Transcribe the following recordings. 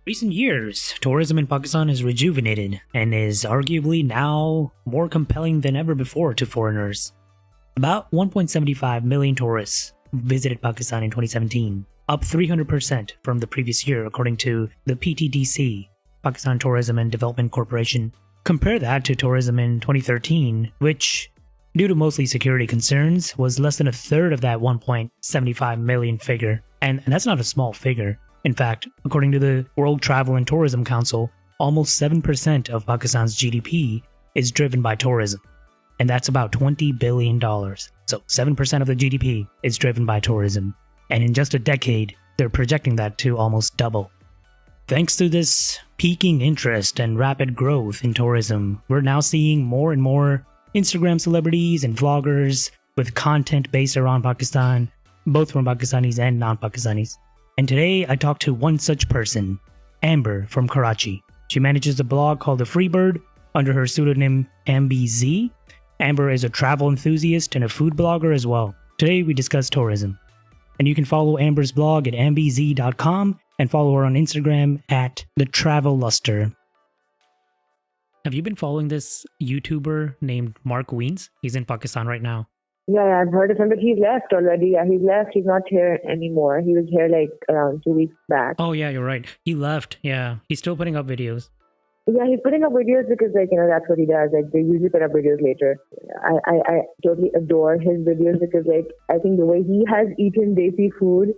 Recent years, tourism in Pakistan has rejuvenated and is arguably now more compelling than ever before to foreigners. About 1.75 million tourists visited Pakistan in 2017, up 300% from the previous year according to the PTDC, Pakistan Tourism Development Corporation. Compare that to tourism in 2013, which, due to mostly security concerns, was less than a third of that 1.75 million figure. And that's not a small figure. In fact, according to the World Travel and Tourism Council, almost 7% of Pakistan's GDP is driven by tourism. And that's about $20 billion. So 7% of the GDP is driven by tourism. And in just a decade, they're projecting that to almost double. Thanks to this peaking interest and rapid growth in tourism, we're now seeing more and more Instagram celebrities and vloggers with content based around Pakistan, both from Pakistanis and non-Pakistanis. And today I talked to one such person, Amber from Karachi. She manages a blog called The Freebird under her pseudonym MBZ. Amber is a travel enthusiast and a food blogger as well. Today we discuss tourism. And you can follow Amber's blog at mbz.com and follow her on Instagram at TheTravelLuster. Have you been following this YouTuber named Mark Weens? He's in Pakistan right now. Yeah, I've heard of him, but he's left already. Yeah, he's left. He's not here anymore. He was here like around 2 weeks back. Oh, yeah, you're right. He left. Yeah, he's still putting up videos. Yeah, he's putting up videos because, that's what he does. Like, they usually put up videos later. I totally adore his videos because, I think the way he has eaten desi food,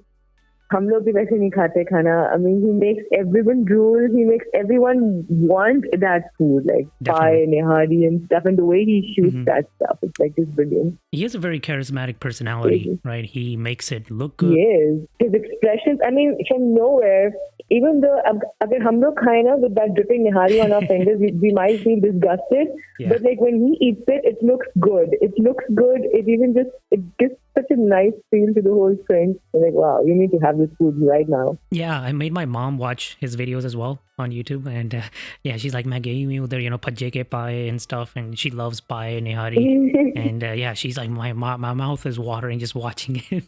हम लोग भी वैसे नहीं खाते खाना. I mean, he makes everyone drool. He makes everyone want that food, like pie, nihari and stuff. And the way he shoots that stuff, it's just brilliant. He has a very charismatic personality, right? He makes it look good. He is. His expressions, I mean, from nowhere, even though agar hum log khaye na with that dripping nihari on our fingers, we might feel disgusted. Yeah. But when he eats it, it looks good. It looks good. It gives such a nice feel to the whole thing. You're wow, you need to have this food right now. Yeah, I made my mom watch his videos as well on YouTube, and she's like, "Main gayi hui udhar, bhajje ke pie and stuff," and she loves pie and nihari, and she's like, my mouth is watering just watching it.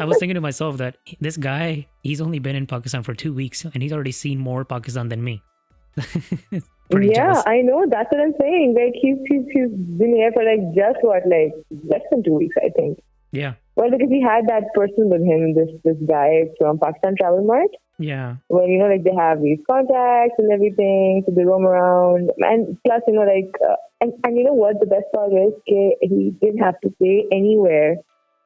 I was thinking to myself that this guy, he's only been in Pakistan for 2 weeks, and he's already seen more Pakistan than me. Jealous. I know. That's what I'm saying. He's been here for just less than 2 weeks, I think. Yeah. Well, because he had that person with him, this guy from Pakistan Travel Mart. Yeah. Well, they have these contacts and everything, so they roam around. And plus, and you know what? The best part is he didn't have to pay anywhere.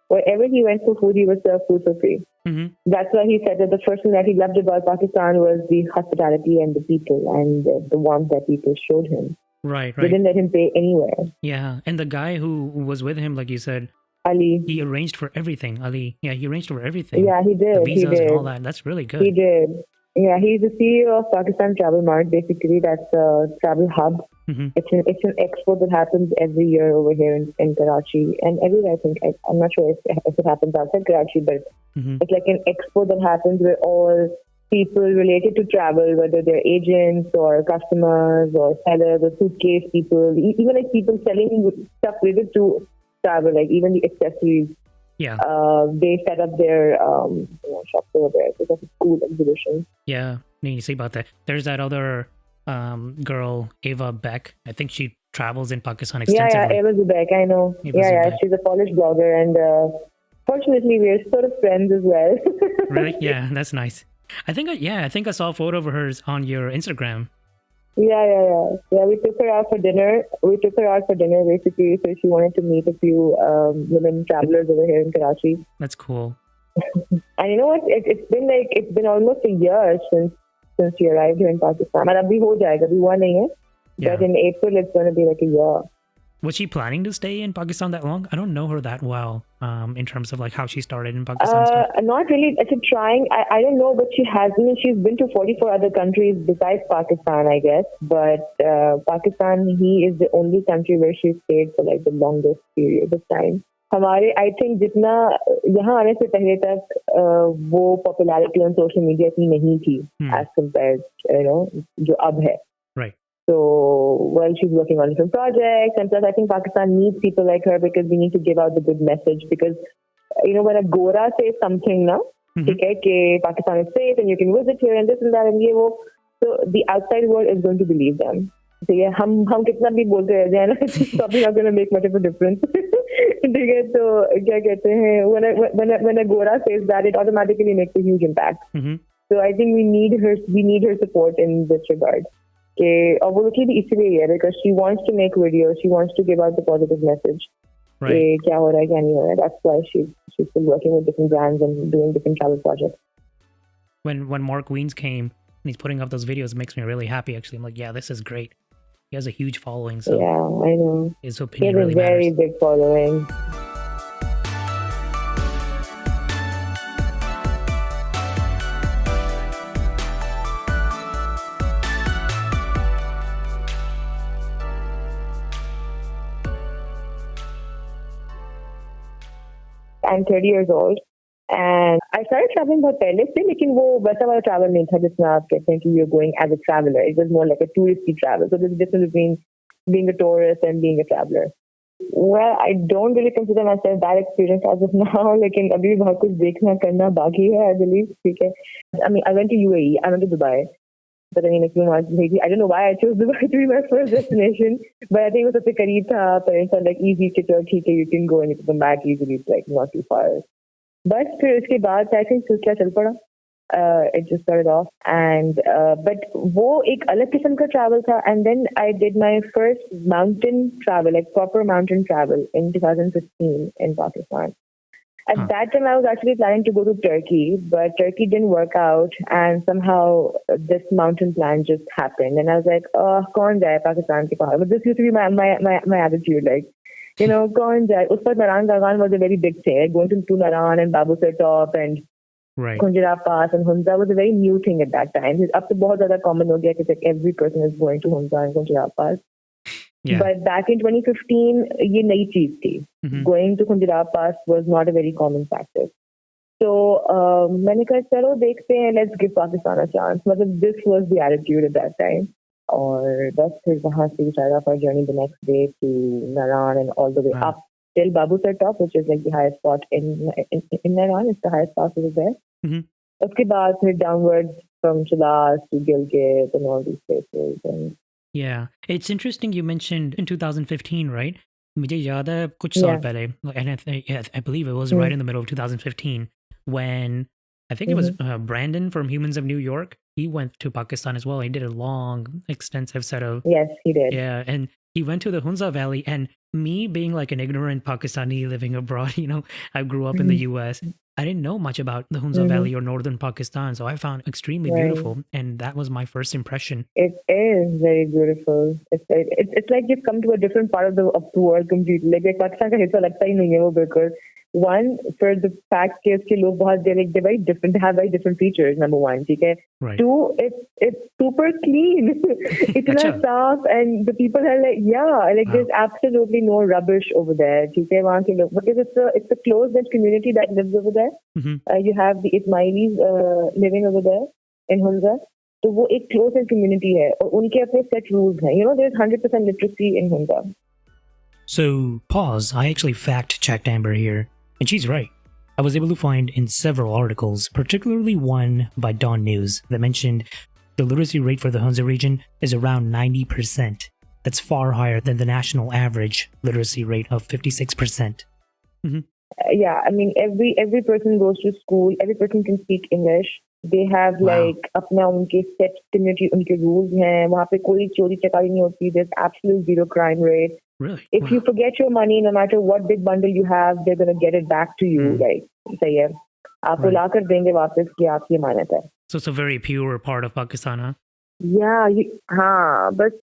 Wherever he went for food, he was served food for free. Mm-hmm. That's why he said that the first thing that he loved about Pakistan was the hospitality and the people and the warmth that people showed him. Right. They didn't let him pay anywhere. Yeah, and the guy who was with him, like you said, Ali. He arranged for everything. Ali. Yeah, he arranged for everything. Yeah, he did. The visas and all that. That's really good. He did. Yeah, he's the CEO of Pakistan Travel Mart. Basically, that's a travel hub. Mm-hmm. It's an expo that happens every year over here in Karachi and everywhere. I think I'm not sure if it happens outside Karachi, but it's like an expo that happens where all people related to travel, whether they're agents or customers or sellers or suitcase people, even people selling stuff related to travel, even the accessories. Yeah. They set up their shops over there. So that's a cool exhibition. Yeah, you see about that. There's that other girl, Ava Beck. I think she travels in Pakistan extensively. Yeah, Ava Beck, I know. Ava she's a Polish blogger, and fortunately, we're sort of friends as well. Really? Yeah, that's nice. I think I saw a photo of hers on your Instagram. Yeah. We took her out for dinner. Basically, so she wanted to meet a few women travelers over here in Karachi. That's cool. And you know what? It's been almost a year since she arrived here in Pakistan. And abhi ho jayega, abhi hua nahi hai. Yeah. But in April, it's going to be a year. Was she planning to stay in Pakistan that long? I don't know her that well in terms of how she started in Pakistan. Not really. She's trying. I don't know, but she hasn't. She's been to 44 other countries besides Pakistan, I guess. But Pakistan, he is the only country where she stayed for the longest period of time. हमारे I think जितना यहाँ आने से पहले तक वो popularity on social media इतनी नहीं थी as compared जो अब है. Right. So, well, she's working on different projects, and plus I think Pakistan needs people like her because we need to give out the good message because, when a Gora says something now, ठीक है कि Pakistan is safe and you can visit here and this and that and ये वो. So the outside world is going to believe them. ठीक है, हम कितना भी बोलते रह जाए ना, it's probably not going to make much of a difference. ठीक है, तो क्या कहते हैं, when a Gora says that, it automatically makes a huge impact. So I think we need her support in this regard. और वो लोग की भी इसलिए है because she wants to make videos, she wants to give out the positive message. Right. क्या हो रहा है क्या नहीं हो रहा है. That's why she's still working with different brands and doing different travel projects. When Mark Wiens came and he's putting up those videos, it makes me really happy. Actually, I'm like, yeah, this is great. He has a huge following, so yeah, I know. His opinion really matters. He has a very big following. I'm 30 years old and I started traveling बहुत पहले से, लेकिन वो वैसा वाला travel नहीं था जिसमें आप कहते हैं कि you're going as a traveler. It was more like a touristy travel. So there's a difference between being a tourist and being a traveler. Well, I don't really consider myself that experienced as of now, लेकिन अभी भी बहुत कुछ देखना करना बाकी है, I believe. ठीक है. I mean, I went to UAE, I went to Dubai. But I mean, a few months maybe. I don't know why I chose Dubai to be my first destination, but I think it was such a kareeb tha, but it's like easy to you can go and you can come back easily. It's like not too far. But फिर उसके बाद I think सिलसिला चल पड़ा. It just started off, and but वो एक अलग किस्म का travel था, and then I did my first mountain travel, like proper mountain travel in 2015 in Pakistan. At that time, I was actually planning to go to Turkey, but Turkey didn't work out, and somehow this mountain plan just happened. And I was like, "Oh, kaun jaye Pakistan ke bahar?" But this used to be my attitude, like, you know, kaun jaye. Us par Naran Gagan was a very big thing. Like going to Naran and Babu Sir Top and Khunjira Pass and Hunza was a very new thing at that time. Up to बहुत ज़्यादा common हो गया कि like every person is going to Hunza and Khunjira Pass. Yeah. But back in 2015, ये नई चीज थी. Going to Khunjira Pass was not a very common factor. So मैंने कहा चलो देखते हैं, let's give Pakistan a chance. मतलब this was the attitude at that time. और बस फिर वहाँ से we started off our journey the next day to Naran and all the way up till Babu Sir Top, which is like the highest spot in Naran. It's the highest pass over there. उसके बाद फिर downwards from Shiraz to Gilgit and all these places. And yeah, it's interesting you mentioned in 2015, right? मुझे याद है कुछ साल पहले, and I believe it was right in the middle of 2015 when I think it was Brandon from Humans of New York. He went to Pakistan as well. He did a long, extensive set of... Yes, he did. Yeah, and he went to the Hunza Valley, and me being like an ignorant Pakistani living abroad, you know, I grew up in the US. I didn't know much about the Hunza Valley or northern Pakistan, so I found it extremely beautiful, and that was my first impression. It is very beautiful. It's like you've come to a different part of the world completely. Like Pakistan का हिस्सा लगता ही नहीं है वो बिल्कुल. One, for the fact कि उसके लोग बहुत they're very different. They have very different features. Number one, ठीक है. Right. Two, it's super clean. इतना साफ, and the people are like, there's absolutely no rubbish over there. ठीक है, वहाँ के लोग, because it's a close-knit community that lives over there. You have the Ismailis living over there in Hunza. तो वो एक close-knit community है, और उनके अपने set rules हैं. You know, there's 100% literacy in Hunza. So, pause. I actually fact-checked Amber here. And she's right. I was able to find in several articles, particularly one by Dawn News, that mentioned the literacy rate for the Hunza region is around 90%. That's far higher than the national average literacy rate of 56%. Yeah, I mean, every person goes to school, every person can speak English. They have like अपना उनके set community, उनके rules हैं. वहाँ पे कोई चोरी चकारी नहीं होती. There's absolute zero crime rate. Really? If you forget your money, no matter what big bundle you have, they're gonna get it back to you. Like, सही है. आपको लाकर देंगे वापस कि आपकी अमानत है. So it's a very pure part of Pakistan, huh? Yeah, but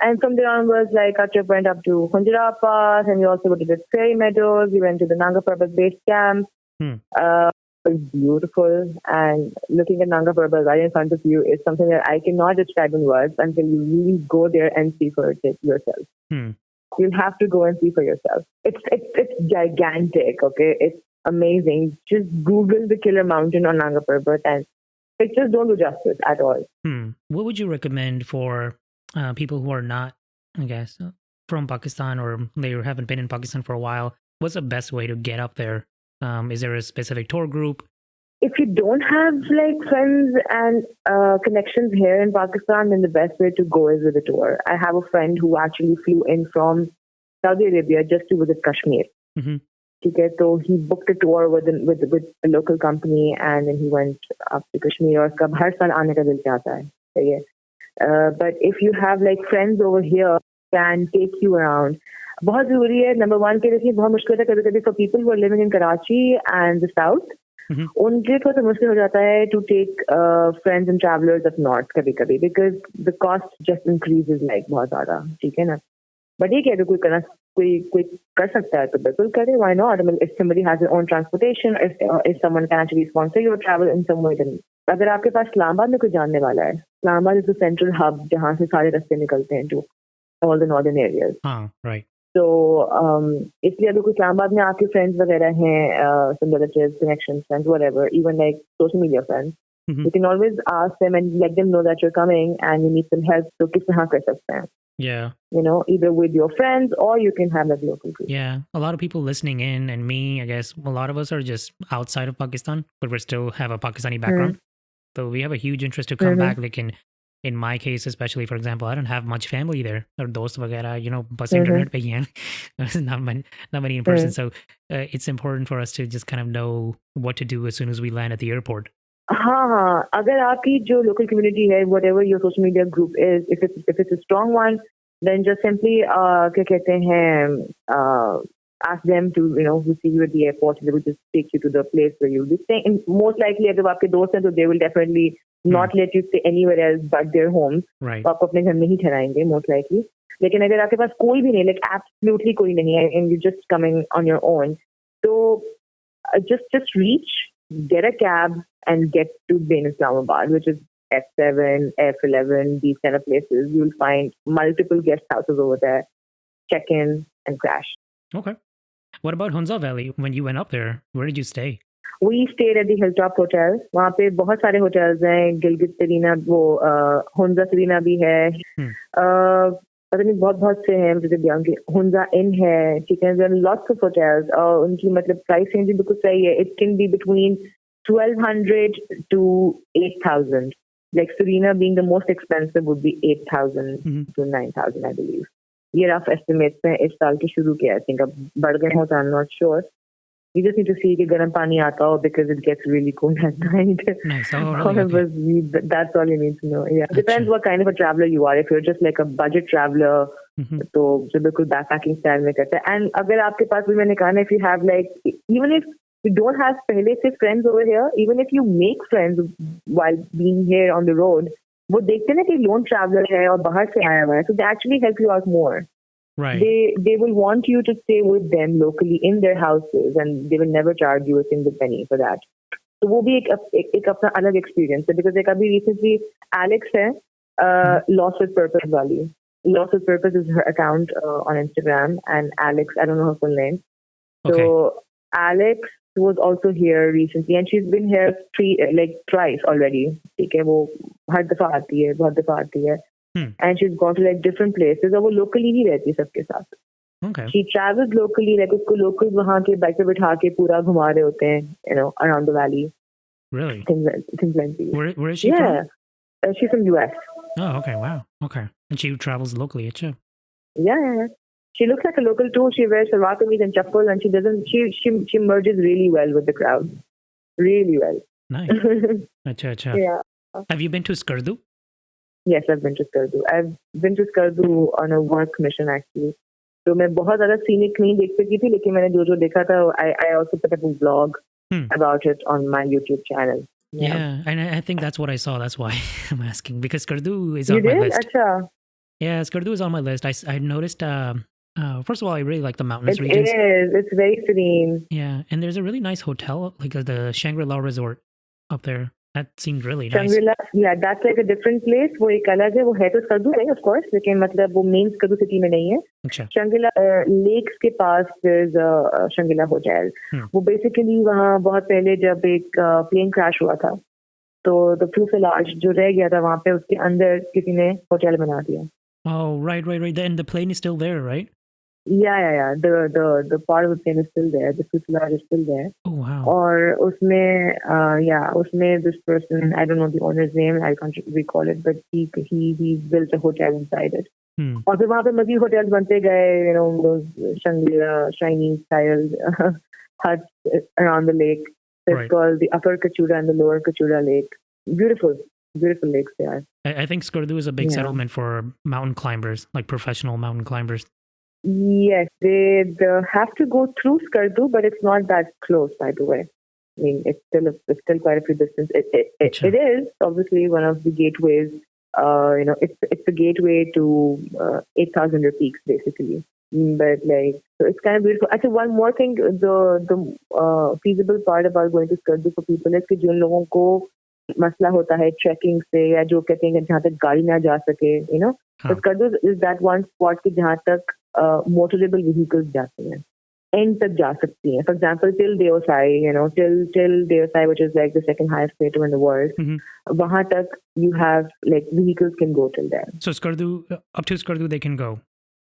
and from there onwards, like our trip went up to Khunjira Pass, and we also went to the Fairy Meadows. We went to the Nanga Parbat base camp. It was beautiful, and looking at Nanga Parbat right in front of you is something that I cannot describe in words until you really go there and see for it yourself. You'll have to go and see for yourself. It's gigantic, okay? It's amazing. Just Google the Killer Mountain on Nanga Parbat, and pictures don't do justice at all. What would you recommend for people who are not, I guess, from Pakistan, or they haven't been in Pakistan for a while? What's the best way to get up there? Is there a specific tour group? if you don't have like friends and connections here in Pakistan, then the best way to go is with a tour. I have a friend who actually flew in from Saudi Arabia just to visit Kashmir. Mm-hmm. Okay, so he booked a tour with a local company, and then he went up to Kashmir. और कब हर साल आने का दिल चाहता है, सही है. But if you have like friends over here, can take you around. बहुत जरूरी है. Number one के लिए बहुत मुश्किल है कभी-कभी for people who are living in Karachi and the south. Mm-hmm. उनके लिए थोड़ा मुश्किल हो जाता है to take friends and travelers up north कभी-कभी because the cost just increases like बहुत ज़्यादा. ठीक है ना? But ये कहते कोई कर सकता है तो बिल्कुल करे. Why not? I mean, if somebody has their own transportation, if someone can actually sponsor your travel in some way, then अगर आपके पास इस्लामाबाद में कोई जानने वाला है, Islamabad is the central hub जहाँ से सारे रास्ते निकलते हैं to all the northern areas. Right. So इसलिए अगर कोई इस्लामाबाद में आपके friends वगैरह हैं, some relatives, connections, friends, whatever, even like social media friends, Mm-hmm. you can always ask them and let them know that you're coming and you need some help. So किस तरह कर सकते हैं? Yeah. You know, either with your friends or you can have like local group. Yeah. A lot of people listening in, and me, I guess a lot of us are just outside of Pakistan, but we still have a Pakistani background. So we have a huge interest to come back. Like in my case, especially, for example, I don't have much family there or dost वगैरह, you know, बस internet पे ही हैं. There's not many in person. So it's important for us to just kind of know what to do as soon as we land at the airport. हाँ, अगर आपकी जो local community है, whatever your social media group is, if it's a strong one, then just simply क्या कहते हैं, ask them to, you know, receive you at the airport. They will just take you to the place where you'll be staying. And most likely, अगर आपके दोस्त हैं, तो they will definitely not let you stay anywhere else but their homes. Right. आपको अपने घर में ही ठहराएंगे, most likely. लेकिन अगर आपके पास कोई भी नहीं, like absolutely कोई नहीं है, and you're just coming on your own, so just reach, get a cab, and get to Bain Islamabad, which is F7, F11, these kind of places. You'll find multiple guest houses over there. Check in and crash. Okay. What about Hunza Valley? When you went up there, where did you stay? We stayed at the Hilltop Hotel. वहाँ पे बहुत सारे hotels हैं. Gilgit Serena, वो Hunza Serena भी है. पता नहीं बहुत से हैं मुझे ध्यान के. Hunza Inn है. ठीक है. There are lots of hotels. और उनकी मतलब price range भी बिल्कुल सही है. It can be between 1,200 to 8,000. Like Serena being the most expensive would be 8,000 to 9,000, I believe. ये rough estimates हैं इस साल के शुरू के. I think अब बढ़ गए हो तो I'm not sure. You just need to see कि गर्म पानी आता हो because it gets really cold at night. Nice. Oh, really? Okay. That's all you need to know. Yeah. Depends what kind of a traveler you are. If you're just like a budget traveler, तो जो बिल्कुल backpacking style में करते हैं. And अगर आपके पास भी मैंने कहा ना, if you have like, even if you don't have पहले से friends over here, even if you make friends while being here on the road, वो देखते ना कि lone traveler है और बाहर से आया हुआ है, so they actually help you out more. Right. They will want you to stay with them locally in their houses, and they will never charge you a single penny for that. So वो भी एक अपना अलग experience है. Because like अभी recently Alex है, Lost with Purpose वाली. Lost with Purpose is her account on Instagram, and Alex, I don't know her full name. Okay. So Alex was also here recently, and she's been here twice already. ठीक है, वो हर दफा आती है, बहुत दफा आती है. And she's gone to like different places. और वो locally ही रहती है सबके साथ. Okay. She travels locally, like उसको locals वहाँ के बाइक पे बिठा के पूरा घुमा रहे होते हैं, you know, around the valley. Really? Things like these. Where is she from? She's from US. Oh, okay. Wow. Okay. And she travels locally, too. Yeah. She looks like a local too. She wears salwar kameez and chappal, and she merges really well with the crowd. Really well. Nice. Acha. Yeah. Have you been to Skardu? Yes, I've been to Skardu. I've been to Skardu on a work mission actually. So मैं बहुत ज़्यादा scenic नहीं देख सकी थी, लेकिन मैंने जो देखा था, I also put up a vlog about it on my YouTube channel. Yeah, and I think that's what I saw. That's why I'm asking, because Skardu is on my list. Achha. Yeah, Skardu is on my list. I noticed. First of all, I really like the mountainous regions. It is. It's very serene. Yeah, and there's a really nice hotel, like the Shangri-La Resort up there. That seemed really nice. Shangri-La, yeah, that's like a different place. वो एक अलग है. वो है तो Skardu है, of course, लेकिन मतलब वो main Skardu city में नहीं है. अच्छा. Shangri-La lakes के पास there's a Shangri-La hotel. वो basically वहाँ बहुत पहले जब एक plane crash हुआ था, तो the fuselage जो रह गया था वहाँ पे, उसके अंदर किसी ने hotel बना दिया. Oh, right. Then the plane is still there, right? Yeah. The part of the plane is still there. The fuselage is still there. Oh wow. Or usme this person, I don't know the owner's name, I can't recall it, but he built a hotel inside it. और फिर वहाँ पे मज़ीद hotels बनते गए, you know, those Shangri-La, Chinese style huts around the lake. So it's called the Upper Kachura and the Lower Kachura Lake. Beautiful lakes they are. I think Skardu is a big settlement for mountain climbers, like professional mountain climbers. Yes, they have to go through Skardu, but it's not that close, by the way. I mean, it's still quite a few distance. It is obviously one of the gateways. You know, it's a gateway to 8,000 peaks, basically. But like, so it's kind of beautiful. Actually, one more thing, the feasible part about going to Skardu for people is that जिन लोगों को मसला होता है trekking से या जो कहते हैं जहाँ तक गाड़ी ना जा सके, you know, so Skardu is that one spot कि जहाँ तक motorable vehicles जाते हैं, end तक जा सकती हैं. For example, till Deosai, you know, till Deosai, which is like the second highest plateau in the world, वहाँ तक you have like vehicles can go till there. So Skardu, up to Skardu, they can go.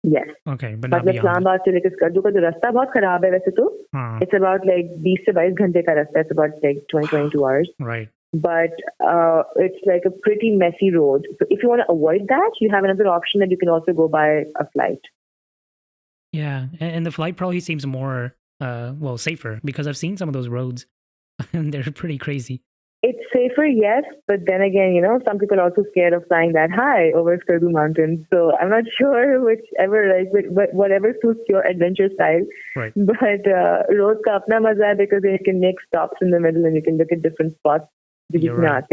Yes. Okay, but not beyond. Islamabad से लेकर Skardu का जो रास्ता बहुत खराब है वैसे तो. It's about like 20 से 22 घंटे का रास्ता. It's about like 22 hours. Right. But it's like a pretty messy road. So if you want to avoid that, you have another option that you can also go by a flight. Yeah, and the flight probably seems more, safer, because I've seen some of those roads, and they're pretty crazy. It's safer, yes, but then again, you know, some people are also scared of flying that high over Skardu Mountains. So I'm not sure whichever, but whatever suits your adventure style. Right. But road ka apna maza hai because you can make stops in the middle and you can look at different spots. Right.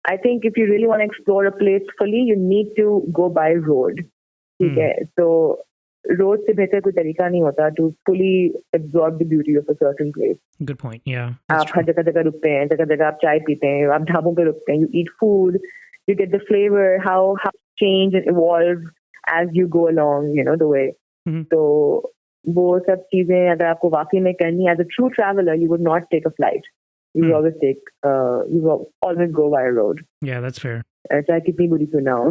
I think if you really want to explore a place fully, you need to go by road. Okay, so road se behtar koi tarika nahi hota to fully absorb the beauty of a certain place. Good point. Yeah. आप हर जगह रुकते हैं, जगह आप चाय पीते हैं, आप ढाबों पे रुकते हैं. You eat food, you get the flavor, how change and evolve as you go along, you know, the way. So वो सब चीजें अगर आपको वाकई में करनी है, as a true traveler, you would not take a flight. You will always you will always go by a road. Yeah, that's fair. चाहे कितनी बुरी क्यों ना हो.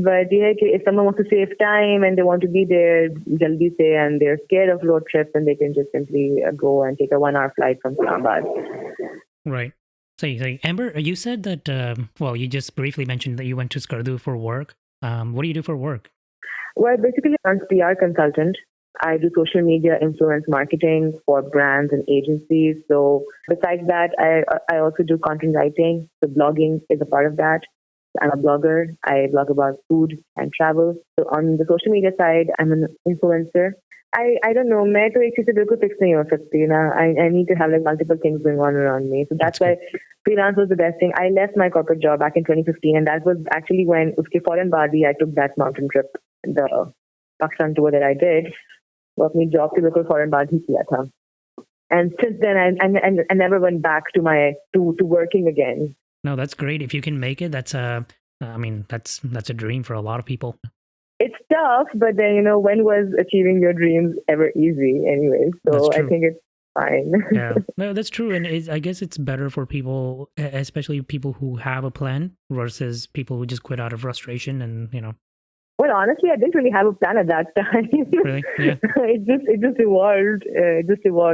But yeah, if someone wants to save time and they want to be there jaldi se and they're scared of road trips, then they can just simply go and take a 1-hour flight from Islamabad. Right. So Amber, you said that, you just briefly mentioned that you went to Skardu for work. What do you do for work? Well, basically, I'm a PR consultant. I do social media influence marketing for brands and agencies. So besides that, I also do content writing. So blogging is a part of that. I'm a blogger. I blog about food and travel. So on the social media side, I'm an influencer. I don't know. मैं तो एक चीज़ से बिल्कुल fix नहीं हो सकती ना. I need to have like multiple things going on around me. So that's why freelance was the best thing. I left my corporate job back in 2015, and that was actually when उसके फौरन बाद ही I took that mountain trip, the Pakistan tour that I did. वो अपनी job के बिल्कुल फौरन बाद ही किया था. And since then, I never went back to working again. No, that's great. If you can make it, that's a dream for a lot of people. It's tough, but then, you know, when was achieving your dreams ever easy anyway? So I think it's fine. Yeah, no, that's true. And I guess it's better for people, especially people who have a plan versus people who just quit out of frustration and, you know. Well, honestly, I didn't really have a plan at that time. Really? Yeah. It just evolved.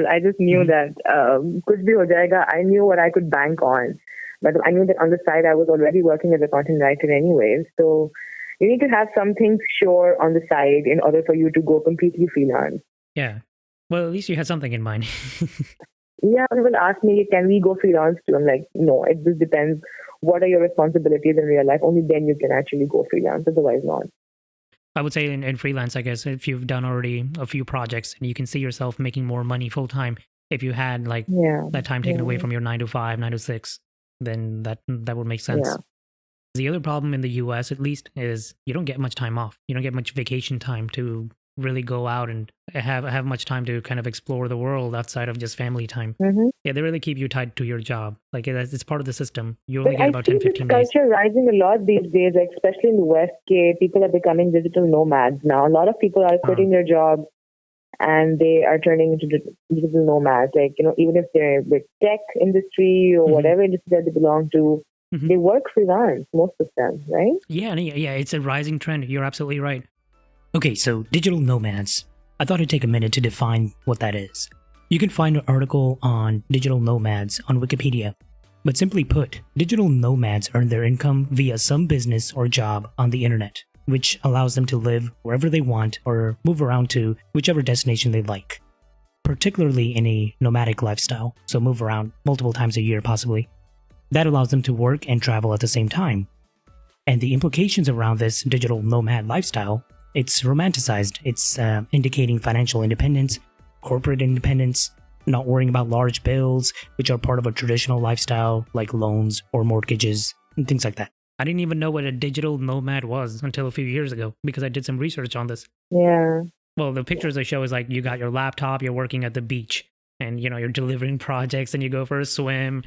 I just knew that kuch bhi ho jayega. I knew what I could bank on. But I knew that on the side, I was already working as a content writer anyway. So you need to have something sure on the side in order for you to go completely freelance. Yeah. Well, at least you had something in mind. Yeah, people ask me, can we go freelance too? I'm like, no, it just depends. What are your responsibilities in real life? Only then you can actually go freelance. Otherwise, not. I would say in freelance, I guess, if you've done already a few projects and you can see yourself making more money full time, if you had that time taken away from your 9 to 5, 9 to 6, then that would make sense. Yeah. The other problem in the US, at least, is you don't get much time off. You don't get much vacation time to really go out and have much time to kind of explore the world outside of just family time. Yeah, they really keep you tied to your job. Like it's part of the system. You only get about 10, 15 days. I see this culture rising a lot these days, especially in the West. People are becoming digital nomads now. A lot of people are quitting their jobs and they are turning into digital nomads. Like, you know, even if they're with tech industry or whatever industry that they belong to, they work freelance, most of them, right? Yeah, it's a rising trend. You're absolutely right. Okay, so digital nomads. I thought I'd take a minute to define what that is. You can find an article on digital nomads on Wikipedia. But simply put, digital nomads earn their income via some business or job on the internet, which allows them to live wherever they want or move around to whichever destination they like. Particularly in a nomadic lifestyle, so move around multiple times a year possibly. That allows them to work and travel at the same time. And the implications around this digital nomad lifestyle, it's romanticized. It's indicating financial independence, corporate independence, not worrying about large bills, which are part of a traditional lifestyle like loans or mortgages and things like that. I didn't even know what a digital nomad was until a few years ago because I did some research on this. Yeah. Well, the pictures they show is like you got your laptop, you're working at the beach, and you're delivering projects and you go for a swim.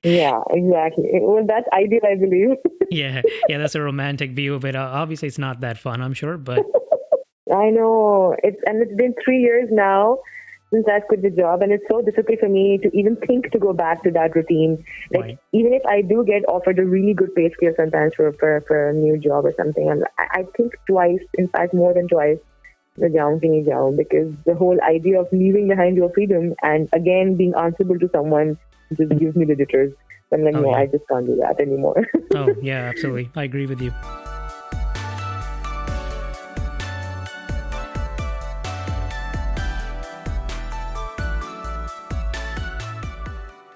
Yeah, exactly. Well, that's ideal, I believe. yeah, that's a romantic view of it. Obviously, it's not that fun, I'm sure, but I know. It's been 3 years now since I quit the job, and it's so difficult for me to even think to go back to that routine. Like, right. Even if I do get offered a really good pay scale sometimes for a new job or something, and I think twice, in fact, more than twice, because the whole idea of leaving behind your freedom and again being answerable to someone just gives me the jitters. I'm like, I just can't do that anymore. Oh, yeah, absolutely. I agree with you.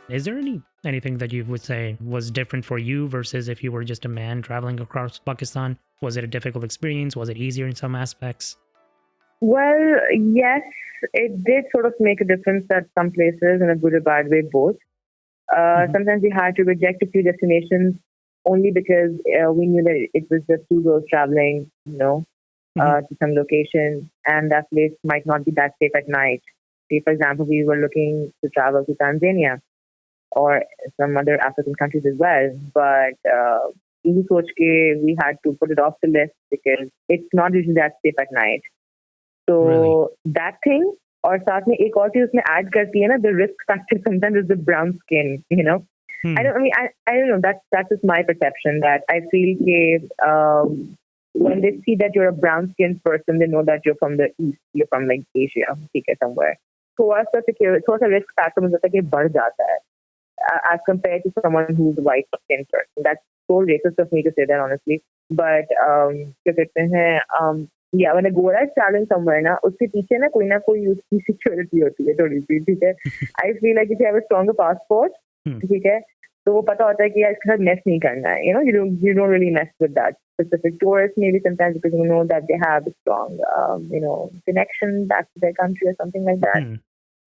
Is there anything that you would say was different for you versus if you were just a man traveling across Pakistan? Was it a difficult experience? Was it easier in some aspects? Well, yes, it did sort of make a difference at some places in a good or bad way, both. Sometimes we had to reject a few destinations only because we knew that it was just two girls traveling, to some location, and that place might not be that safe at night. Say, for example, we were looking to travel to Tanzania or some other African countries as well, but we had to put it off the list because it's not usually that safe at night. So really? That thing, और साथ में एक और चीज उसमें add करती है ना, the risk factor sometimes is the brown skin, I don't know, that's just my perception, that I feel when they see that you're a brown skinned person, they know that you're from the east, you're from like Asia, somewhere. थोड़ा सा risk factor मुझे लगता है कि बढ़ जाता है as compared to someone who's white skinned person. That's so racist of me to say that, honestly, but क्या कहते हैं yeah, when a Gora is traveling somewhere, na, उसके पीछे ना कोई उसकी security होती है थोड़ी सी, ठीक है. I feel like if you have a stronger passport, ठीक है, तो वो पता होता है कि यार इसके साथ mess नहीं करना है. You don't really mess with that specific tourist, maybe sometimes because you know that they have a strong, connection back to their country or something like that.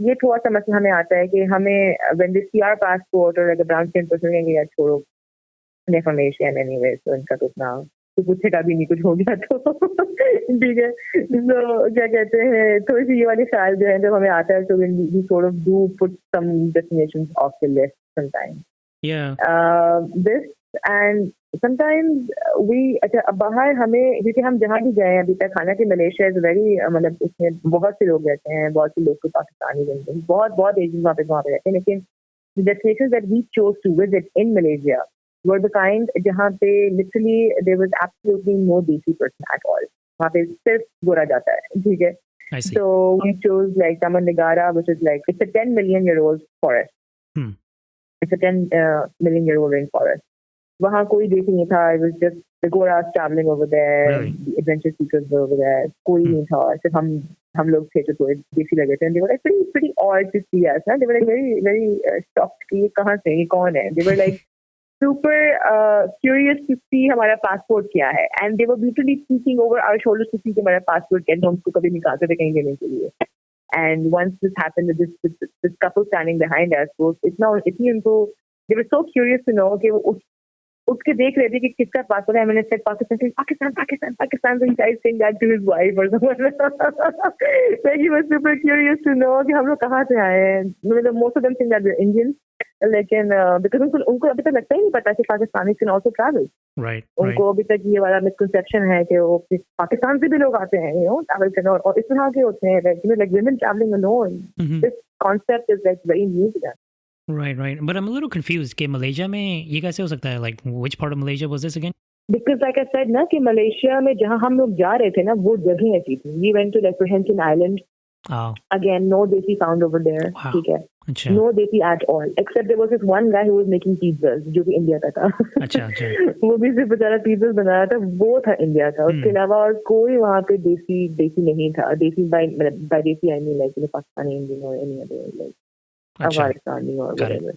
ये थोड़ा सा मसला हमें आता है कि हमें when they see our passport or like a brown skin person कहेंगे यार छोड़ो, they're from Asia anyway, so इनका कुछ ना तो पूछेगा भी नहीं कुछ हो गया तो ठीक है. So क्या कहते हैं, थोड़ी सी ये वाली ख्याल जो है जब हमें आता है, so we sort of do put some destinations off the list sometimes. Yeah. This and sometimes we अच्छा बाहर हमें, क्योंकि हम जहाँ भी गए हैं अभी तक, हालांकि मलेशिया इज वेरी, मतलब उसमें बहुत से लोग रहते हैं, बहुत से लोग तो पाकिस्तानी रहते हैं, बहुत एजेंट्स वहाँ पे रहते हैं, लेकिन the destinations that we chose to visit in Malaysia were the kind जहाँ पे literally there was absolutely no DC person at all. वहाँ पे सिर्फ गोरा जाता है, ठीक है. So we chose like Taman Negara, which is like, it's a 10 million year old forest. It's a 10 million year old rainforest. वहाँ कोई देसी नहीं था. It was just the Goras traveling over there. Really? The adventure seekers were over there. कोई नहीं था, सिर्फ हम लोग थे जो थोड़े देसी लगे थे. And they were like pretty odd to see us. They were like very very shocked कि ये कहाँ से, ये कौन है. They were like super curious to see हमारा passport क्या है. And they were literally peeking over our shoulders to see कि हमारा passport क्या है, जो हमको कभी निकालते थे कहीं लेने के लिए. And once this happened, this couple standing behind us, they were so curious to know कि वो उठ के देख रहे थे कि किसका पासपोर्ट है. मैंने said Pakistan, so he tried saying that to his wife or someone. So he was super curious to know कि हम लोग कहाँ से आए हैं. Most of them think that they're Indians, लेकिन because उनको अभी तक लगता ही नहीं पता कि Pakistanis can also travel. Right. उनको अभी तक ये वाला misconception है कि वो पाकिस्तान से भी लोग आते हैं, travel करने, और इस तरह के होते हैं, like women traveling alone. This concept is like very new to them. Right. But I'm a little confused कि Malaysia में ये कैसे हो सकता है? Like, which part of Malaysia was this again? Because like I said ना कि Malaysia में जहाँ हम लोग जा रहे थे ना वो जगह ऐसी थी. We went to like Perhentian Island. Oh, Again, no desi found over there. wow. ठीक है. अच्छा No desi at all. Except there was this one guy who was making pizzas, जो कि इंडिया का था. अच्छा वो भी सिर्फ बेचारा pizzas बना रहा था. वो था इंडिया का. उसके अलावा और कोई वहाँ पे देसी नहीं था. देसी by desi I mean like Pakistani, Indian or any other like अच्छा. Afghanistani or Got it. whatever.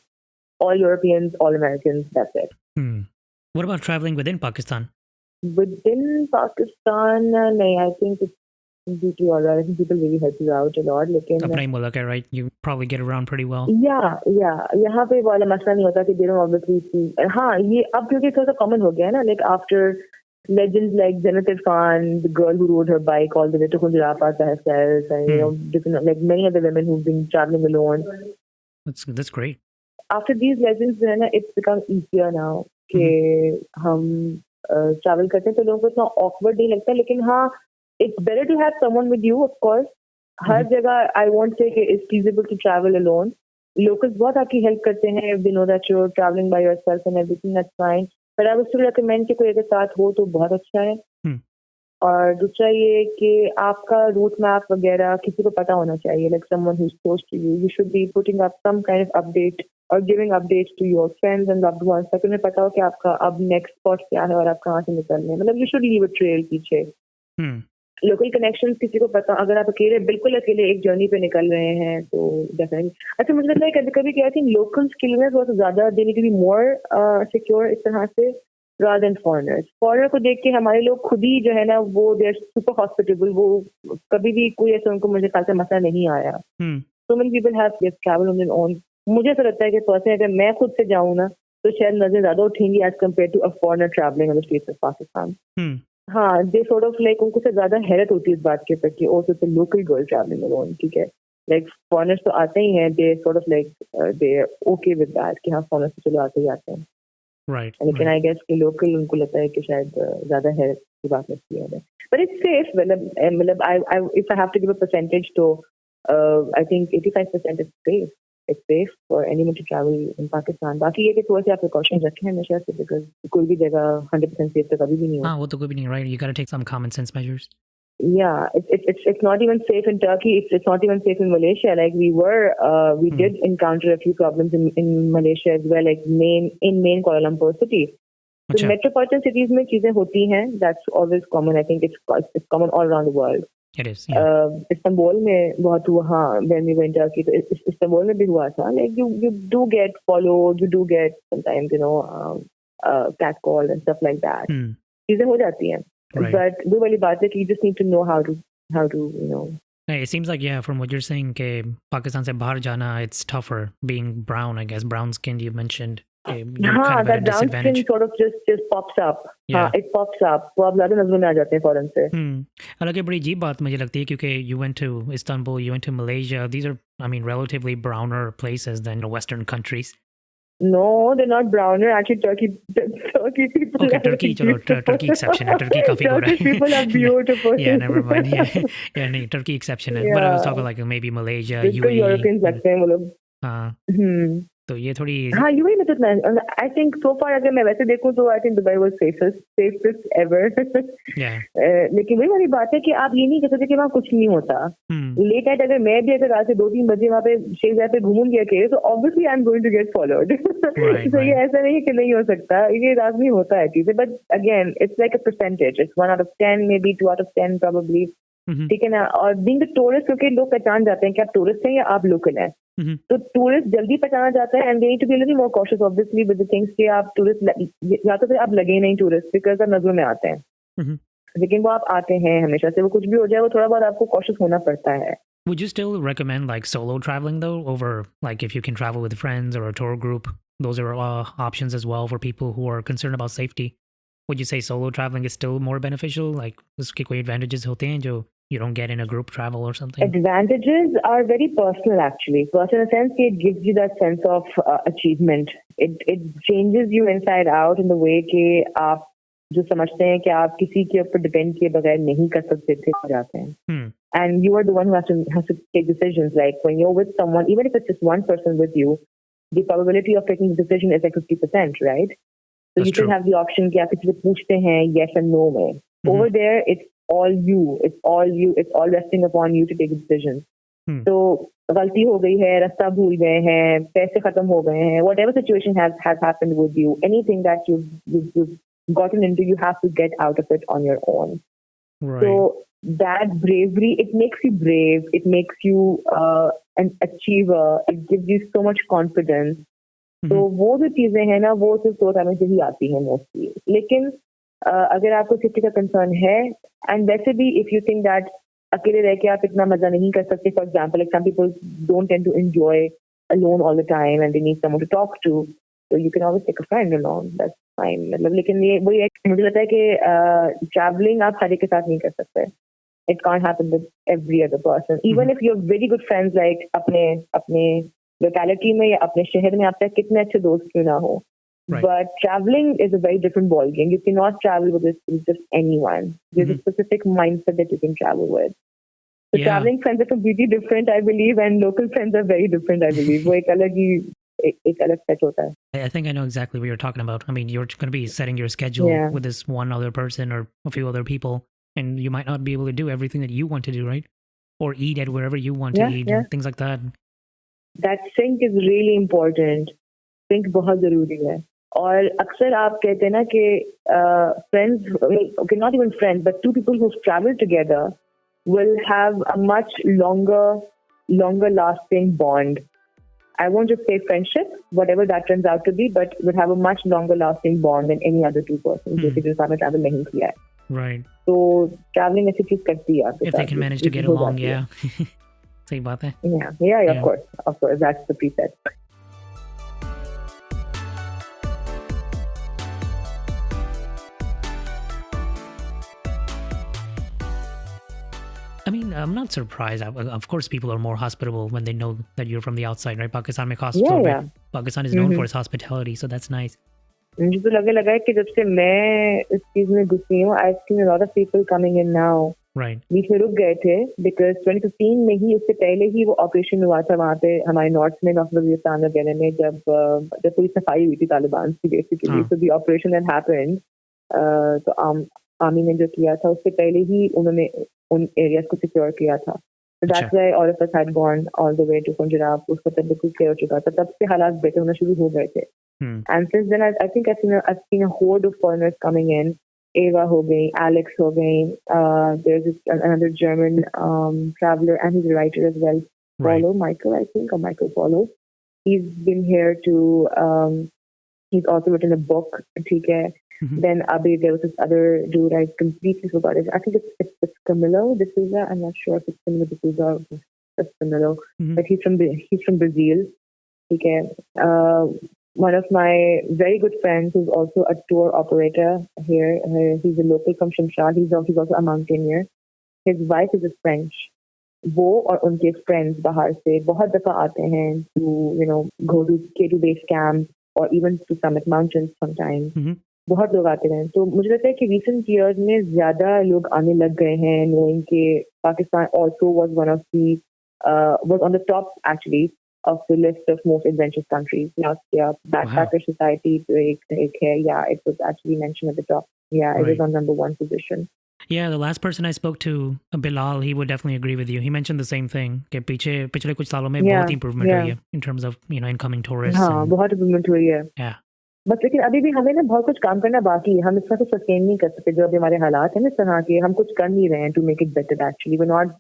All Europeans, all Americans. That's it. What about traveling within Pakistan? Within Pakistan, no, I think it's completely all right. I think people really help you out a lot. लेकिन अपना ही मुल्क है, right? You probably get around pretty well. Yeah. यहाँ पे वाला मसला नहीं होता कि they don't obviously see. हाँ, ये अब क्योंकि थोड़ा सा common हो गया है ना. Like after legends like Zenith Khan, the girl who rode her bike all the way to Khunjrapa herself, and you know, different like many other women who've been traveling alone. That's great. After these legends, है ना, it's become easier now कि हम travel करते हैं तो लोगों को इतना awkward नहीं लगता. लेकिन हाँ, it's better to have someone with you, of course. हर जगह I won't say कि it's feasible to travel alone. Locals बहुत आपकी help करते हैं if they know that you're traveling by yourself and everything. That's fine. But I would still recommend कि कोई अगर साथ हो तो बहुत अच्छा है. और दूसरा ये कि आपका रूट मैप वगैरह किसी को पता होना चाहिए. Like someone who's close to you. You should be putting up some kind of update or giving updates to your friends and loved ones ताकि उन्हें पता हो कि आपका अब next spot क्या है और आप कहाँ से निकल रहे हैं. मतलब you should leave a trail पीछे. लोकल कनेक्शंस किसी को पता. अगर आप बिल्कुल अकेले एक जर्नी पे निकल रहे हैं तो डेफिनेटली. अच्छा मुझे लगता है कभी कभी क्या थी लोकल्स के लिए बहुत ज्यादा they need to be more secure इस तरह से rather than foreigners. फॉरेनर को देख के हमारे लोग खुद ही जो है ना वो दे आर सुपर हॉस्पिटेबल. वो कभी भी कोई ऐसा उनको मुझे ख्याल से मसला नहीं आया. So many people have this travel on their own. मुझे ऐसा लगता है कि पर्सनली अगर मैं खुद से जाऊँ ना तो शायद नजर ज्यादा उठेंगी as compared to a foreigner travelling on the streets of Pakistan. हाँ, दे सॉर्ट ऑफ लाइक उनको से ज्यादा हैरत होती है इस बात के ऊपर कि oh it's a local girl travelling alone. ठीक है, लाइक फॉरेनर्स तो आते ही हैं. They sort of like they okay with that कि हाँ फॉरेनर्स तो चलो आते ही आते हैं. राइट. लेकिन आई गेस कि लोकल उनको लगता है कि शायद ज्यादा हैरत की बात लगती है. But it's safe. मतलब I if I have to give a percentage तो I think 85% is safe. It's safe for anyone to travel in Pakistan. बाकी ये कि थोड़ा सा आप precautions रखें हमेशा से because कोई भी जगह 100% safe तो कभी भी नहीं होता. हाँ, वो तो कोई भी नहीं, right? You gotta take some common sense measures. Yeah, it's not even safe in Turkey. It's not even safe in Malaysia. Like we did encounter a few problems in Malaysia as well. Like main Kuala Lumpur city. So metropolitan cities में चीजें होती हैं. That's always common. I think it's common all around the world. It is. Yeah. Istanbul में बहुत हुआ. हाँ, when we went to Turkey तो Istanbul में भी हुआ था. Like you do get followed. You do get sometimes catcall and stuff like that. चीजें हो जाती हैं. Right. But वो वाली बात है कि you just need to know how to It seems like, yeah, from what you're saying, कि Pakistan से बाहर जाना, it's tougher being brown, I guess, brown skinned you mentioned. हाँ, that brown skin sort of just pops up. Yeah. हाँ, it pops up. वो आप ज़्यादा नजर में आ जाते हैं फौरन से. हालांकि बड़ी अजीब बात मुझे लगती है क्योंकि you went to Istanbul, you went to Malaysia. These are, I mean, relatively browner places than Western countries. No, they're not browner. Actually, Turkey people. Okay, Turkey, चलो Turkey exception है. Turkey काफी गोरा है. Turkish people are beautiful. Yeah, never mind. Yeah, नहीं, Turkey exception है. But I was talking like maybe Malaysia, UAE. Europeans लगते हैं वो लोग. हाँ. तो ये थोड़ी. हाँ, UAE में तो I think so far अगर मैं वैसे देखूँ तो I think Dubai was safest ever. Yeah. लेकिन वही वाली बात है कि आप ये नहीं कह सकते कि वहाँ कुछ नहीं होता. लेट नाइट अगर मैं भी रात से 2-3 बजे वहाँ पे शेख पे घूमूंगी अकेले तो obviously I'm going to get followed. तो ये ऐसा नहीं है कि नहीं हो सकता. ये लाज़मी होता है चीजें. But again, it's like a percentage. It's 1 out of 10, maybe 2 out of 10 probably. ठीक है ना. और being a tourist क्योंकि लोग पहचान जाते हैं कि आप टूरिस्ट हैं या आप लोकल हैं. तो टूरिस्ट जल्दी पहचाना जाता है and they need to be a little more cautious obviously with the things कि आप टूरिस्ट या तो फिर आप लगे नहीं टूरिस्ट because आप नजरों में आते हैं. लेकिन वो आप आते हैं हमेशा से. वो कुछ भी हो जाए वो थोड़ा बहुत आपको cautious होना पड़ता है. Would you still recommend like solo traveling though over like if you can travel with friends or a tour group? Those are options as well for people who are concerned about safety. Would you say solo traveling is still more beneficial? Like उसके कोई advantages होते हैं जो you don't get in a group travel or something? Advantages are very personal actually. Personal in a sense it gives you that sense of achievement. It changes you inside out in the way कि आप जो समझते हैं कि आप किसी के ऊपर डिपेंड किए बगैर नहीं कर सकते थे जाते हैं. And you are the one who has to take decisions. Like when you're with someone, even if it's just one person with you, the probability of taking the decision is like 50%, right? So you still have the option कि आप किसी से पूछते हैं yes and no में. Over there, it's all you. It's all resting upon you to take a decision. So गलती हो गई है, रास्ता भूल गए हैं, पैसे खत्म हो गए हैं, whatever situation has happened with you, anything that you've gotten into, you have to get out of it on your own. Right. So that bravery, it makes you brave, it makes you an achiever, it gives you so much confidence. तो वो जो चीजें हैं ना, वो सिर्फ दो time से ही आती हैं मोस्टली. लेकिन अगर आपको सेफ्टी का कंसर्न है, एंड वैसे भी इफ यू थिंक दैट अकेले रह के आप इतना मजा नहीं कर सकते, for example like some people don't tend to enjoy alone all the time and they need someone to talk to, so you can always take a friend along, that's fine. मतलब लेकिन ये वही मुझे लगता है कि traveling आप हर एक के साथ नहीं कर सकते. It can't happen with every other person, even if you're very good friends, like अपने locality में या अपने शहर में आप कितने अच्छे दोस्त क्यों ना हो. Right. But traveling is a very different ballgame. You cannot travel with just anyone. There's a specific mindset that you can travel with. So traveling friends are completely different, I believe, and local friends are very different, I believe. वो एक अलग set होता है. I think I know exactly what you're talking about. I mean, you're going to be setting your schedule with this one other person or a few other people, and you might not be able to do everything that you want to do, right? Or eat at wherever you want to eat, and things like that. That sync is really important. Sync बहुत ज़रूरी है. और अक्सर आप कहते हैं ना कि friends, okay, not even friends, but two people who've traveled together will have a much longer lasting bond. I won't just say friendship, whatever that turns out to be, but will have a much longer lasting bond than any other two persons जो कि जिसमें travel नहीं किया है. Right. So traveling ऐसी चीज करती है. If they can manage to get along, yeah. सही बात है. Yeah, of course, that's the preset. I mean, I'm not surprised. Of course, people are more hospitable when they know that you're from the outside, right? Pakistan में खास तौर पे Pakistan is known for its hospitality, so that's nice. मुझे तो लगा है कि जब से मैं इस चीज में घुसी हूँ, I've seen a lot of people coming in now. Right. बीच में रुक गए थे because 2015 में ही, उससे पहले ही वो ऑपरेशन हुआ था वहाँ पे हमारे नॉर्थ में, नॉर्थ वजीरिस्तान वगैरह में, जब पूरी सफाई हुई थी तालिबान की basically. So the operation that happened, तो आर्मी ने जो किया था उससे पहले ही उन्होंने उन एरियाज को सिक्योर किया था. So that's why all of us had gone all the way to Punjab. उसका तब बिल्कुल क्लियर हो चुका था, तब से हालात बेहतर होना शुरू हो गए थे. And since then, I think I've seen a horde of foreigners coming in. Ava ho gayi, Alex ho gayi. There's another German traveler, and he's a writer as well. Paulo, Michael, I think, or Michael Paulo. He's been here to. He's also written a book. Okay. Then there was this other dude, I completely forgot it. I think it's Camilo D'Souza. I'm not sure if it's Camilo D'Souza or just Camilo, but he's from Brazil. Okay. One of my very good friends who's also a tour operator here. He's a local from Shamshad. He's also a mountaineer. His wife is a French. वो और उनके friends बाहर से बहुत दफा आते हैं to go to K2 base camp or even to Summit Mountains sometimes. बहुत लोग आते हैं. तो मुझे लगता है कि recent years में ज्यादा लोग आने लग गए हैं, knowing कि Pakistan also was on the top actually of the list of most adventurous countries last year. Backpacker Society एक है, it was actually mentioned at the top. It was on number 1 position. Yeah, the last person I spoke to, Bilal, he would definitely agree with you. He mentioned the same thing कि पिछले कुछ सालों में बहुत improvement हुई है in terms of incoming tourists. हाँ, बहुत improvement हुई है. Yeah. बस लेकिन अभी भी हमें ना बहुत कुछ काम करना बाकी है. हम इसका तो सस्टेन नहीं कर सकते. जो अभी हमारे हालात हैं इस तरह के, हम कुछ कर नहीं रहे हैं to make it better actually. We're not.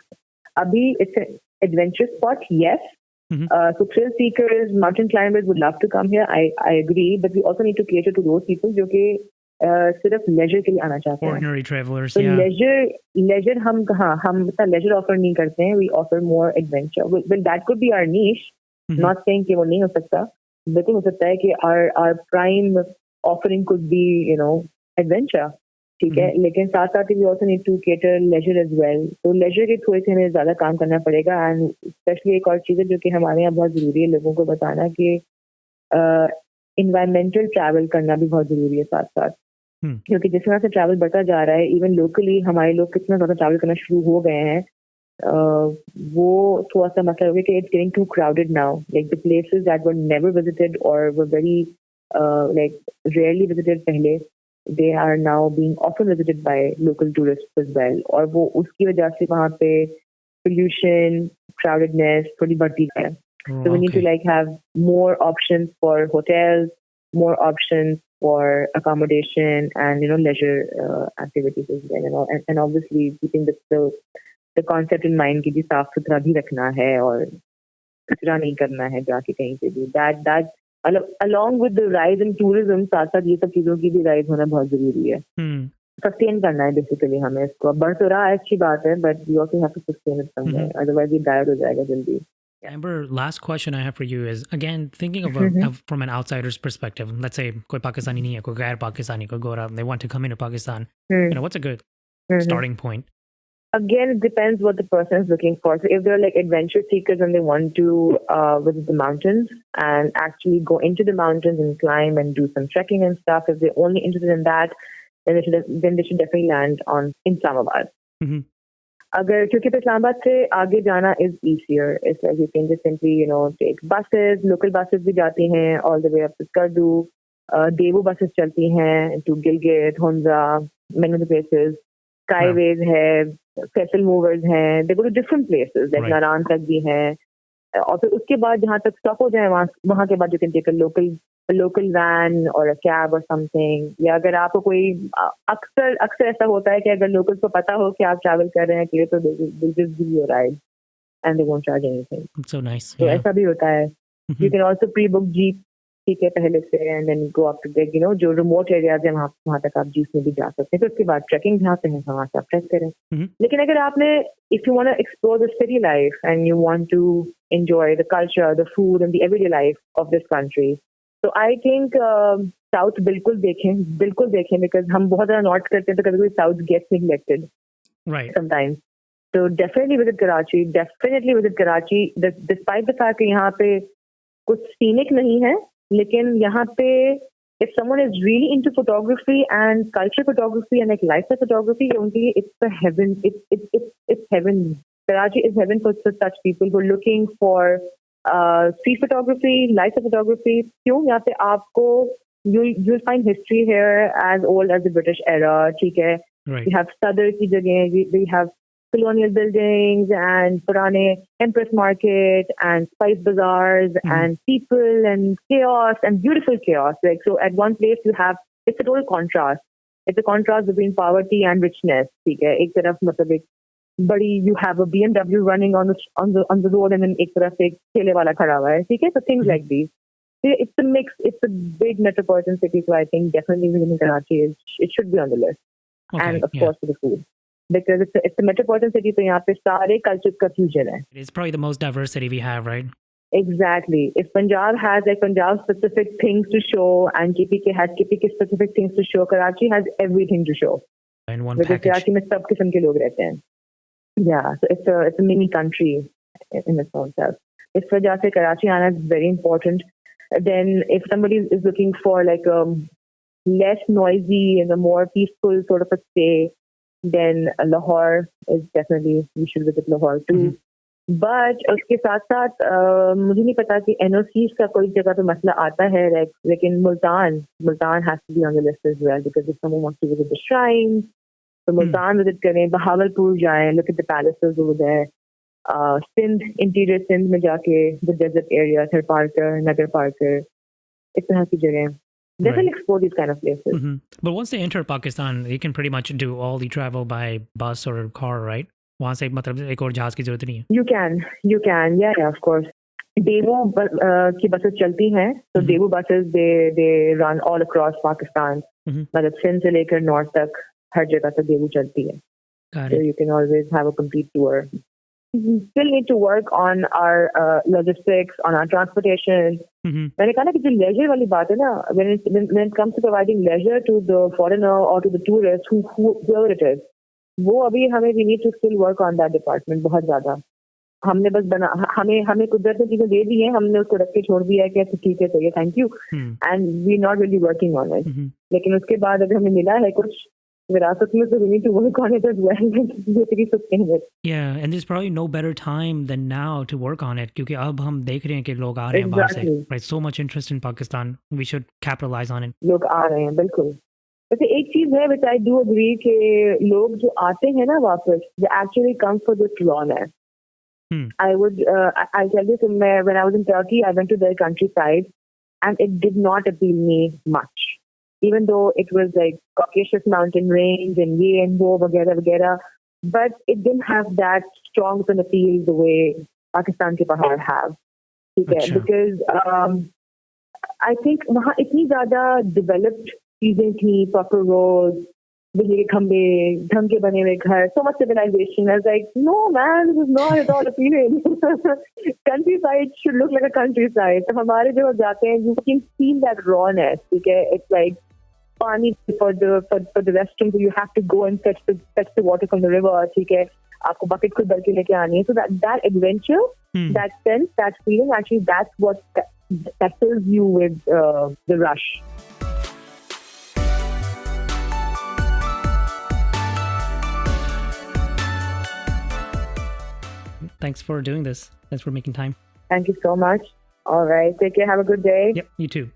अभी it's an adventurous spot, yes. So thrill seekers, mountain climbers would love to come here. I agree, but we also need to cater to those people जो कि सिर्फ laser के लिए आना चाहते हैं. Ordinary travelers, so leisure हम इतना leisure offer नहीं करते हैं. We offer more adventure. Well, that could be our niche. Not saying कि वो नहीं हो सकता. बिल्कुल हो सकता है कि our prime offering could be adventure. ठीक है, लेकिन साथ साथ we also need to cater leisure as well. तो leisure के थोड़े से हमें ज्यादा काम करना पड़ेगा. And especially एक और चीज है जो कि हमारे यहाँ बहुत जरूरी है लोगों को बताना कि environmental travel करना भी बहुत जरूरी है साथ साथ. क्योंकि जिस तरह से ट्रैवल बढ़ता जा रहा है, इवन लोकली हमारे लोग कितना ज्यादा ट्रैवल करना शुरू हो गए हैं, वो थोड़ा सा मतलब हो गया कि it's getting too crowded now. Like the places that were never visited और were very like rarely visited पहले, they are now being often visited by local tourists as well. और वो उसकी वजह से वहाँ पे pollution, crowdedness थोड़ी बढ़ती है. So we need to like have more options for hotels, more options for accommodation and leisure activities as well. And obviously keeping the concept in mind कि भी साफ सुथरा भी रखना है और कचरा नहीं करना है जाके कहीं पे भी. That along with the rise in tourism, साथ साथ ये सब चीजों की भी rise होना बहुत जरूरी है. सस्टेन करना है बेसिकली हमें इसको. बढ़ तो रहा है, अच्छी बात है, but we also have to sustain it somewhere. Otherwise ये die हो जाएगा जल्दी. Amber, last question I have for you is, again, thinking of from an outsider's perspective. Let's say कोई पाकिस्तानी नहीं है, कोई गैर पाकिस्तानी, कोई गोरा, they want to come into Pakistan. What's a good starting point? Again, it depends what the person is looking for. So if they're like adventure seekers and they want to visit the mountains and actually go into the mountains and climb and do some trekking and stuff, if they're only interested in that, then they should definitely land in Islamabad. Agar kyunki Islamabad se aage jana is easier. It's like you can just simply take buses, local buses bhi jati hain all the way up to Urdu. Devu buses chalti hain to Gilgit, Hunza, many of the places. Skyways hai, special movers हैं, they go to different places, like Narayan तक भी है. और फिर उसके बाद जहाँ तक स्टॉप हो जाए वहाँ के बाद you can take a local van or a cab or something. या अगर आपको कोई अक्सर ऐसा होता है कि अगर locals को पता हो कि आप travel कर रहे हैं कि तो they'll just give you a ride and they won't charge anything. That's so nice. तो ऐसा भी होता है. You can also pre-book jeep ठीक है पहले से and then go up to the जो remote areas हैं वहाँ तक आप जीप में भी जा सकते हैं. फिर उसके बाद ट्रैकिंग जहाँ पे है वहाँ से आप ट्रैक करें. लेकिन अगर आपने if you want to explore the city life and you want to enjoy the culture, the food and the everyday life of this country, so I think South बिल्कुल देखें because हम बहुत ज़्यादा नॉर्थ करते हैं तो कभी-कभी South gets neglected sometimes. So definitely visit Karachi. Despite the fact कि यहाँ पे कुछ scenic नहीं है, लेकिन यहाँ पे if someone is really into photography and culture photography and like lifestyle photography, it's a heaven. It's heaven. Karachi is heaven for such people who are looking for street photography, lifestyle photography. क्यों? यहाँ पे आपको you'll find history here as old as the British era. ठीक है. We have Sadr की जगह. We have colonial buildings and Purane Empress Market and spice bazaars and people and chaos and beautiful chaos. Like so, at one place it's a total contrast. It's a contrast between poverty and richness. ठीक है, एक तरफ मतलब एक बड़ी you have a BMW running on the road and then एक तरफ एक ठेले वाला खड़ा हुआ है. ठीक है, so things like these. It's a mix. It's a big metropolitan city, so I think definitely visiting Karachi it should be on the list. And of course for the food. Because it's a metropolitan city, so यहाँ पे सारे cultures का fusion है. It's probably the most diverse city we have, right? Exactly. If Punjab has like Punjab specific things to show and KPK has KPK specific things to show, Karachi has everything to show. In one because package. Karachi में सब किस्म के लोग रहते हैं. Yeah, so it's a mini country in its own self. इस वजह से Karachi आना is very important. Then if somebody is looking for like a less noisy and a more peaceful sort of a stay, then Lahore is definitely, you should visit Lahore too. But उसके साथ साथ मुझे नहीं पता कि NOCs का कोई जगह पे मसला आता है, लेकिन Multan has to be on the list as well because if someone wants to visit the shrines, so Multan visit करें, Bahawalpur जाएं, look at the palaces over there. Sindh, interior Sindh में जाके the desert area, Thar Parker, Nagar Parker, इस तरह की जगह. Definitely explore these kind of places. But once they enter Pakistan, you can pretty much do all the travel by bus or car, right? वहाँ से मतलब एक और जहाज की जरूरत नहीं है. You can, yeah, of course. Devu की buses चलती हैं, so Devu buses they run all across Pakistan. मतलब सिंध से लेकर north तक हर जगह तक Devu चलती है. Got so it. you can always have a complete tour. We still need to work on our logistics, on our transportation. मैंने कहा ना कि जो leisure वाली बात है ना, when it comes to providing leisure to the foreigner or to the tourist, whoever it is, वो अभी we need to still work on that department बहुत ज़्यादा. हमने बस हमें कुदरत ने चीजें दे दी हैं, हमने उसको रख के छोड़ दिया है कि ठीक है चाहिए, thank you, and we're not really working on it. लेकिन उसके बाद अगर हमें मिला है कुछ, विरासत में, so we need to work on it as well and basically sustain it. Yeah, and there's probably no better time than now to work on it क्योंकि अब हम देख रहे हैं कि लोग आ रहे हैं बाहर से. Right, so much interest in Pakistan. We should capitalize on it. लोग आ रहे हैं बिल्कुल. वैसे एक चीज है which I do agree कि लोग जो आते हैं ना वापस, they actually come for this rawness. I'll tell you, when I was in Turkey, I went to their countryside and it did not appeal me much. Even though it was like Caucasus mountain range and ye and wo, vagera, vagera, but it didn't have that strong of an appeal the way Pakistan ke pahar have. Okay? Because I think वहाँ इतनी ज़्यादा developed चीजें थी, proper roads, बिजली के खंबे, ढंग के बने हुए घर, so much civilization. I was like, no man, this is not at all appealing. Countryside should look like a countryside. So हमारे जो जाते हैं, you can feel that rawness. Okay? It's like पानी for the restroom, so you have to go and fetch the water from the river. ठीक है, आपको bucket खुद भर के लेके आनी है. So that adventure, that sense, that feeling, actually that's what that fills you with the rush. Thanks for doing this. Thanks for making time. Thank you so much. All right. Take care. Have a good day. Yep, you too.